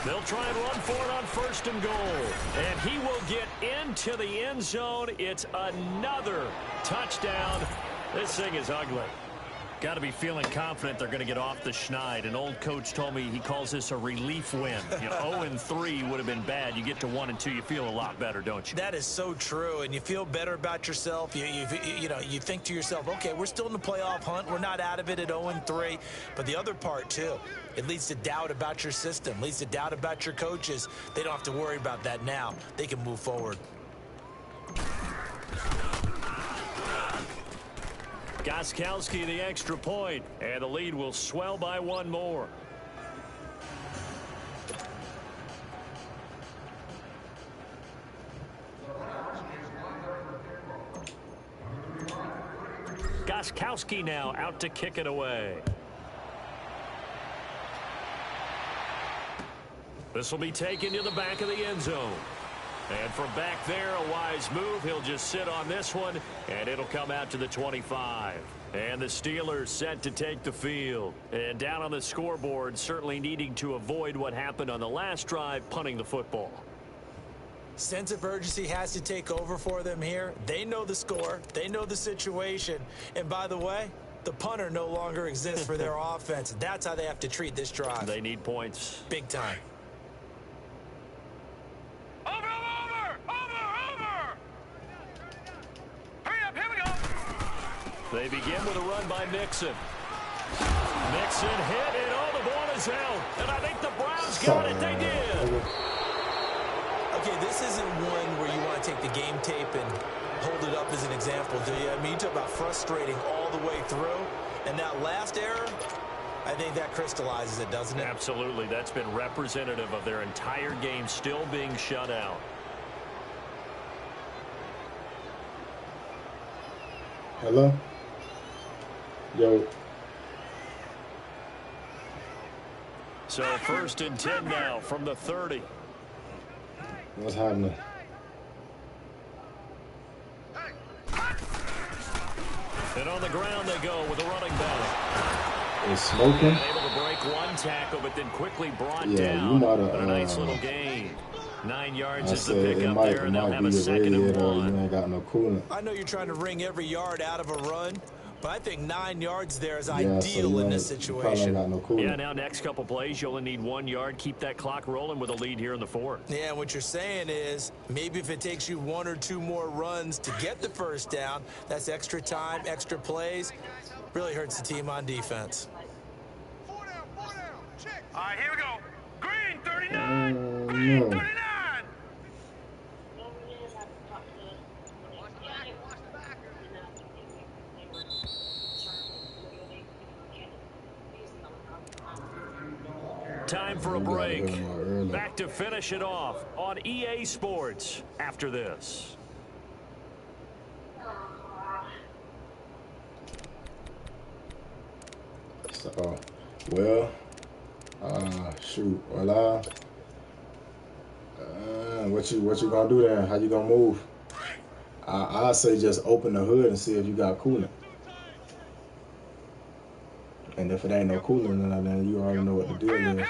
They'll try and run for it on 1st and goal. And he will get into the end zone. It's another touchdown. This thing is ugly. Got to be feeling confident they're going to get off the schneid. An old coach told me he calls this a relief win. 0-3 would have been bad. You get to 1 and 2, you feel a lot better, don't you? That is so true, and you feel better about yourself. You think to yourself, okay, we're still in the playoff hunt. We're not out of it at 0-3. But the other part, too, it leads to doubt about your system, leads to doubt about your coaches. They don't have to worry about that now. They can move forward. Gostkowski the extra point, and the lead will swell by 1 more. Gostkowski now out to kick it away. This will be taken to the back of the end zone. And from back there, a wise move. He'll just sit on this one, and it'll come out to the 25. And the Steelers set to take the field. And down on the scoreboard, certainly needing to avoid what happened on the last drive, punting the football. Sense of urgency has to take over for them here. They know the score. They know the situation. And by the way, the punter no longer exists for their offense. That's how they have to treat this drive. They need points. Big time. They begin with a run by Mixon. Mixon hit, and the ball is out. And I think the Browns got it. They did. Okay, this isn't one where you want to take the game tape and hold it up as an example, do you? I mean, you talk about frustrating all the way through. And that last error, I think that crystallizes it, doesn't it? Absolutely. That's been representative of their entire game still being shut out. Hello? Yo. So 1st and 10 now from the 30. What's happening? And on the ground they go with a running back. It's smoking. Able to break one tackle, but then quickly brought down. You might have. But a nice little gain. 9 yards I is the said pickup there, and they'll have a be 2nd and red, 1. You ain't got no coolant. I know you're trying to wring every yard out of a run, but I think 9 yards there is Yeah, ideal in this you probably ain't situation. got no coolant. Yeah, now next couple plays, you only need 1 yard. Keep that clock rolling with a lead here in the 4th. Yeah, what you're saying is maybe if it takes you 1 or 2 more runs to get the first down, that's extra time, extra plays. Really hurts the team on defense. 4 down, 4 down. Check. All right, here we go. Green 39. Green no. 39. Time for a break. Back to finish it off on EA Sports after this. So, well, shoot. Well, what you gonna do then? How you gonna move? I say just open the hood and see if you got coolant. And if it ain't no coolant, then you already know what the deal is.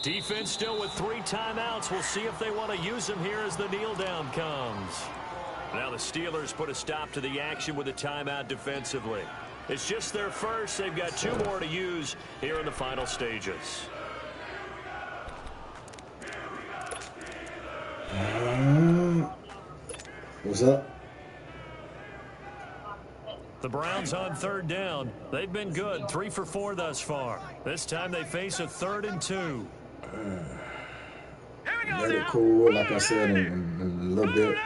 Defense still with 3 timeouts. We'll see if they want to use them here as the kneel down comes. Now the Steelers put a stop to the action with a timeout defensively. It's just their first. They've got 2 more to use here in the final stages. What's up? The Browns on 3rd down. They've been good, 3 for 4 thus far. This time they face a 3rd and 2. Let it cool, like I said, in a little bit.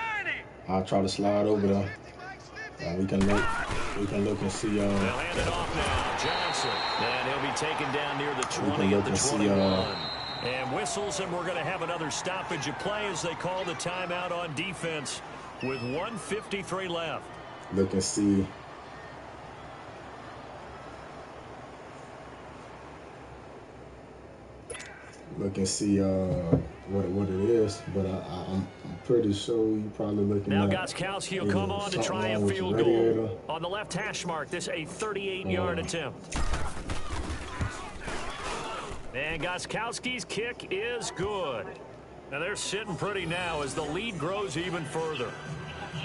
I'll try to slide over there. We can look and see. They'll hand it off now, Johnson, and he'll be taken down near the 20 of the 21. And whistles, and we're going to have another stoppage of play as they call the timeout on defense with 1:53 left. Look and see. Look and see what it is, but I'm pretty sure you probably looking now at. Now Gostkowski will come on to try a field goal. On the left hash mark, this a 38-yard attempt. And Gostkowski's kick is good. And they're sitting pretty now as the lead grows even further.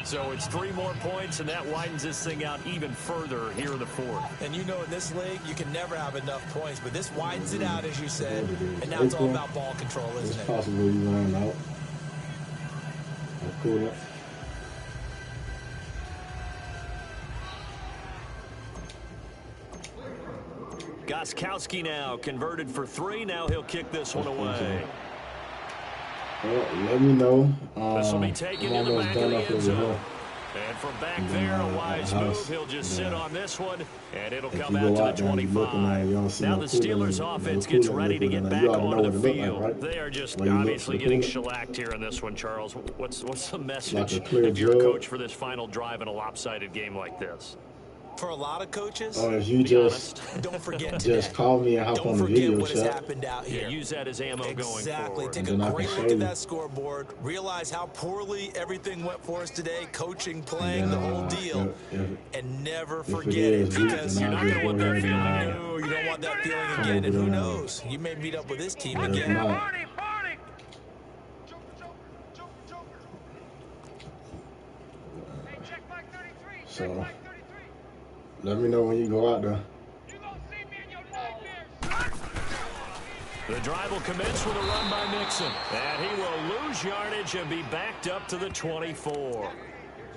So it's 3 more points, and that widens this thing out even further here in the 4th. And you know in this league, you can never have enough points, but this widens it out, as you said. And now it's all about ball control, isn't it? It's possible you ran out. That's cool. Gostkowski now converted for 3. Now he'll kick this one away. Well, let me know. This will be taken in the back of the end zone. And from back there, a wise move. He'll just sit on this one, and it'll come out to the 25. Now the Steelers' offense gets ready to get back onto the field. They are just obviously getting shellacked here in this one, Charles. What's the message if you're a coach for this final drive in a lopsided game like this? For a lot of coaches, if you just don't forget just call me and hop on the video what has chat. happened out here. Yeah, use that as ammo going forward. Exactly. Take a great look at that scoreboard. Realize how poorly everything went for us today. Coaching, playing, the whole deal. And never forget it, because you're not going to want that feeling. No, you don't want that feeling again. And who knows? You may meet up with this team again. So, let me know when you go out there. The drive will commence with a run by Mixon. And he will lose yardage and be backed up to the 24.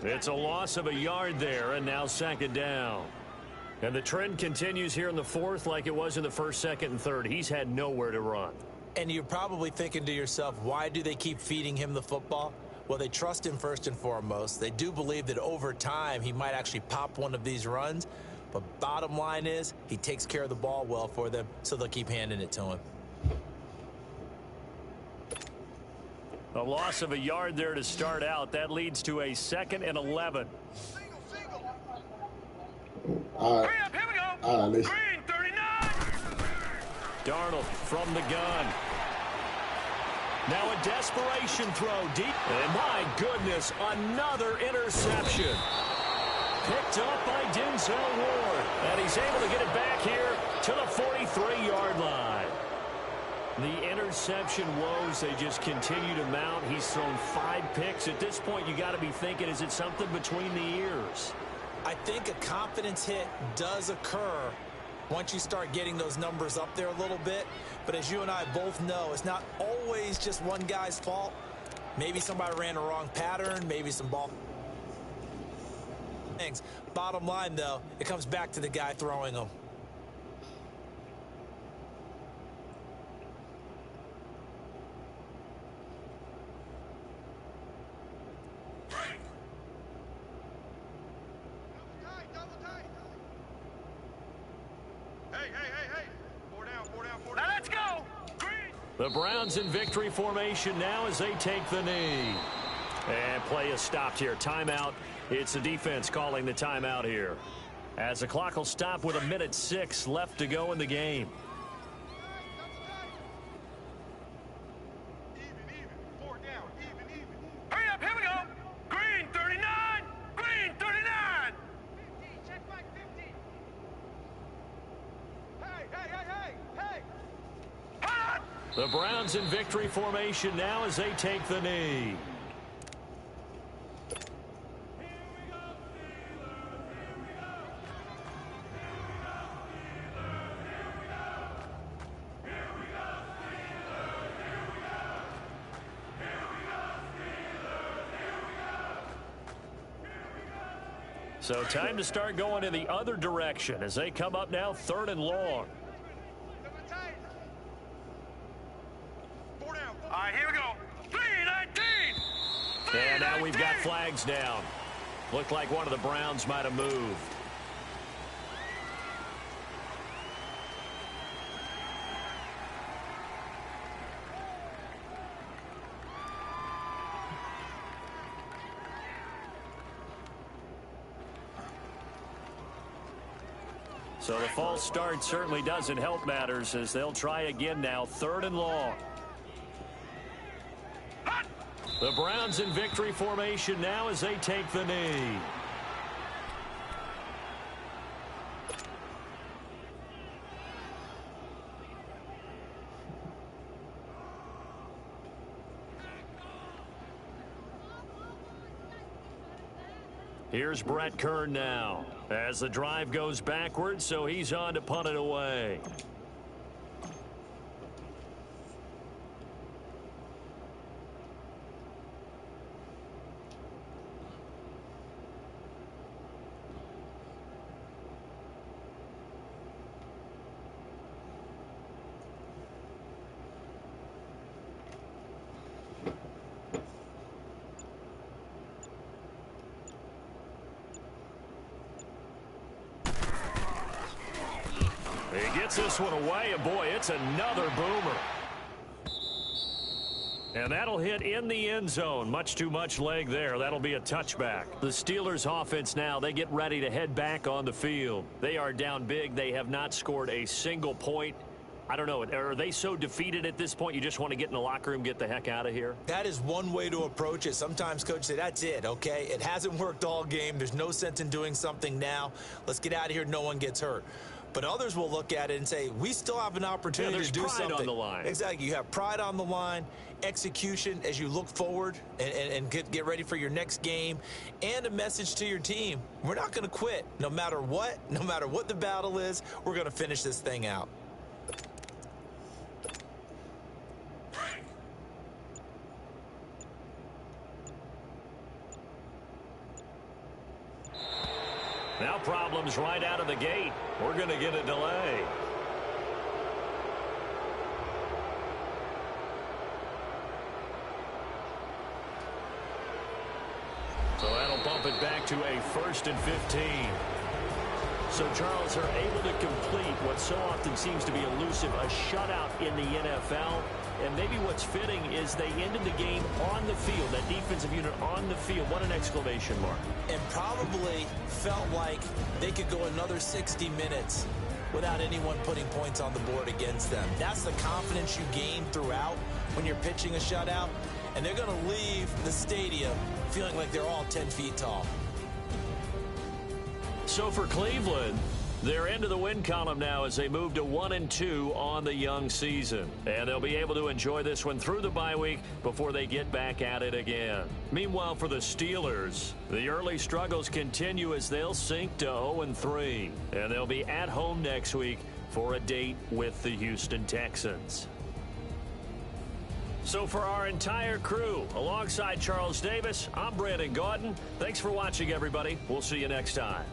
It's a loss of a yard there, and now 2nd down. And the trend continues here in the fourth like it was in the first, second, and third. He's had nowhere to run. And you're probably thinking to yourself, why do they keep feeding him the football? Well, they trust him first and foremost. They do believe that over time he might actually pop one of these runs. But bottom line is he takes care of the ball well for them, so they'll keep handing it to him. A loss of a yard there to start out. That leads to a 2nd and 11. All right. Hurry up, here we go. All right, Green, 39. Darnold from the gun. Now a desperation throw deep. And my goodness, another interception. Picked up by Denzel Ward. And he's able to get it back here to the 43-yard line. The interception woes, they just continue to mount. He's thrown 5 picks. At this point, you got to be thinking, is it something between the ears? I think a confidence hit does occur once you start getting those numbers up there a little bit. But as you and I both know, it's not always just one guy's fault. Maybe somebody ran a wrong pattern, maybe some ball things. Bottom line, though, it comes back to the guy throwing them. Now let's go. Green. The Browns in victory formation now as they take the knee. And play is stopped here. Timeout. It's the defense calling the timeout here. As the clock will stop with 1:06 left to go in the game. Hurry up, here we go. Green, 39. Green, 39. 50, check back 50. Hey. Hot. The Browns in victory formation now as they take the knee. So time to start going in the other direction as they come up now 3rd and long. All right, here we go. 3-19. And now we've got flags down. Looked like one of the Browns might have moved. So the false start certainly doesn't help matters as they'll try again now, 3rd and long. The Browns in victory formation now as they take the knee. Here's Brett Kern now as the drive goes backwards, so he's on to punt it away. He gets this one away, and boy, it's another boomer. And that'll hit in the end zone. Much too much leg there. That'll be a touchback. The Steelers offense now, they get ready to head back on the field. They are down big. They have not scored a single point. I don't know, are they so defeated at this point you just want to get in the locker room, get the heck out of here? That is one way to approach it. Sometimes coaches say, that's it, okay? It hasn't worked all game. There's no sense in doing something now. Let's get out of here. No one gets hurt. But others will look at it and say, we still have an opportunity to do something. There's pride on the line. Exactly. You have pride on the line, execution as you look forward and get ready for your next game, and a message to your team. We're not going to quit no matter what the battle is. We're going to finish this thing out. Now problems right out of the gate. We're going to get a delay. So that'll bump it back to a 1st and 15. So, Charles, are able to complete what so often seems to be elusive, a shutout in the NFL. And maybe what's fitting is they ended the game on the field, that defensive unit on the field. What an exclamation mark. And probably felt like they could go another 60 minutes without anyone putting points on the board against them. That's the confidence you gain throughout when you're pitching a shutout. And they're going to leave the stadium feeling like they're all 10 feet tall. So for Cleveland, they're into the win column now as they move to 1-2 on the young season. And they'll be able to enjoy this one through the bye week before they get back at it again. Meanwhile, for the Steelers, the early struggles continue as they'll sink to 0-3. And they'll be at home next week for a date with the Houston Texans. So for our entire crew, alongside Charles Davis, I'm Brandon Gaudin. Thanks for watching, everybody. We'll see you next time.